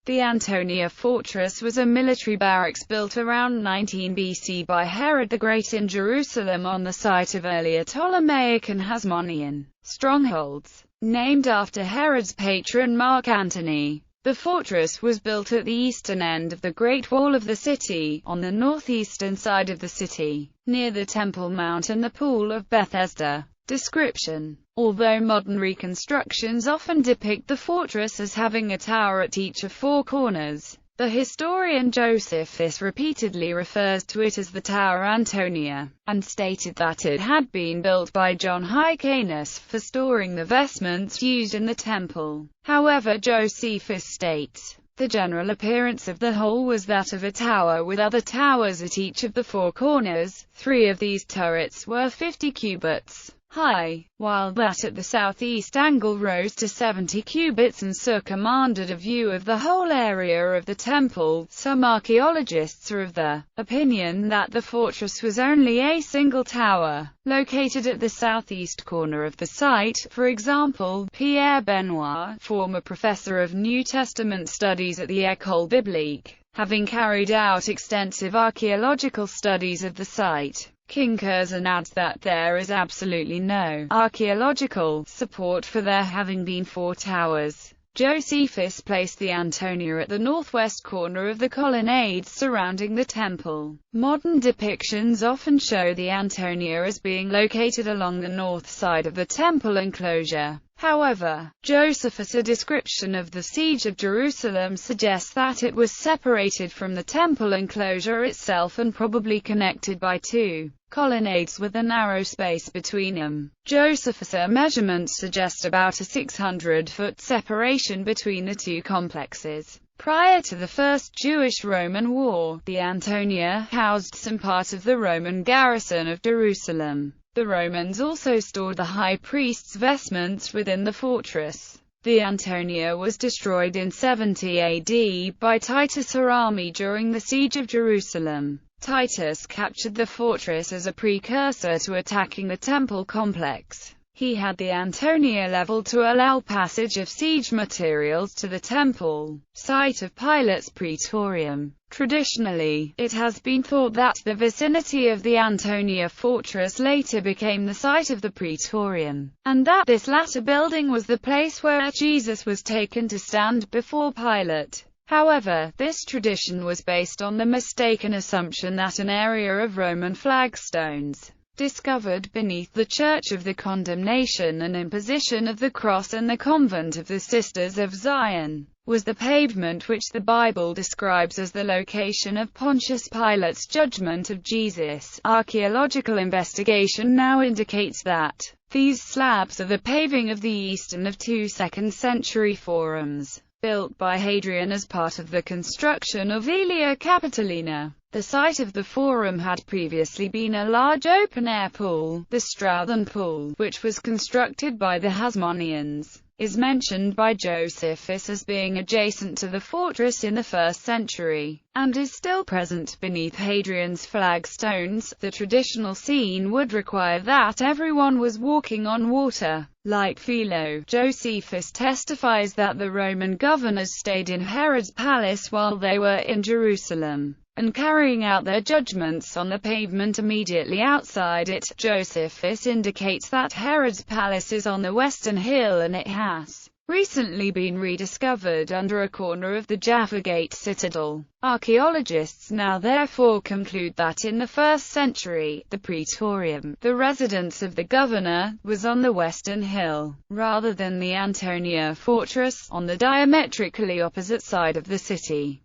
The Antonia Fortress was a military barracks built around 19 BC by Herod the Great in Jerusalem on the site of earlier Ptolemaic and Hasmonean strongholds. Named after Herod's patron Mark Antony, the fortress was built at the eastern end of the Great Wall of the city, on the northeastern side of the city, near the Temple Mount and the Pool of Bethesda. Description: although modern reconstructions often depict the fortress as having a tower at each of four corners, the historian Josephus repeatedly refers to it as the Tower Antonia, and stated that it had been built by John Hyrcanus for storing the vestments used in the temple. However, Josephus states, the general appearance of the whole was that of a tower with other towers at each of the four corners. 3 of these turrets were 50 cubits high, while that at the southeast angle rose to 70 cubits and so commanded a view of the whole area of the temple. Some archaeologists are of the opinion that the fortress was only a single tower, located at the southeast corner of the site. For example, Pierre Benoit, former professor of New Testament studies at the École Biblique, having carried out extensive archaeological studies of the site, concurs and adds that there is absolutely no archaeological support for there having been 4 towers. Josephus placed the Antonia at the northwest corner of the colonnades surrounding the temple. Modern depictions often show the Antonia as being located along the north side of the temple enclosure. However, Josephus' description of the siege of Jerusalem suggests that it was separated from the temple enclosure itself and probably connected by 2 colonnades with a narrow space between them. Josephus' measurements suggest about a 600-foot separation between the 2 complexes. Prior to the First Jewish-Roman War, the Antonia housed some part of the Roman garrison of Jerusalem. The Romans also stored the high priest's vestments within the fortress. The Antonia was destroyed in 70 AD by Titus' army during the siege of Jerusalem. Titus captured the fortress as a precursor to attacking the temple complex. He had the Antonia leveled to allow passage of siege materials to the temple, site of Pilate's praetorium. Traditionally, it has been thought that the vicinity of the Antonia fortress later became the site of the praetorium, and that this latter building was the place where Jesus was taken to stand before Pilate. However, this tradition was based on the mistaken assumption that an area of Roman flagstones, discovered beneath the Church of the Condemnation and Imposition of the Cross and the Convent of the Sisters of Zion, was the pavement which the Bible describes as the location of Pontius Pilate's judgment of Jesus. Archaeological investigation now indicates that these slabs are the paving of the eastern of 2 2nd-century forums, built by Hadrian as part of the construction of Aelia Capitolina. The site of the forum had previously been a large open-air pool, the Strauthen Pool, which was constructed by the Hasmoneans. Is mentioned by Josephus as being adjacent to the fortress in the 1st century, and is still present beneath Hadrian's flagstones. The traditional scene would require that everyone was walking on water. Like Philo, Josephus testifies that the Roman governors stayed in Herod's palace while they were in Jerusalem, and carrying out their judgments on the pavement immediately outside it. Josephus indicates that Herod's palace is on the western hill and it has recently been rediscovered under a corner of the Jaffa Gate citadel. Archaeologists now therefore conclude that in the 1st century, the praetorium, the residence of the governor, was on the western hill, rather than the Antonia fortress, on the diametrically opposite side of the city.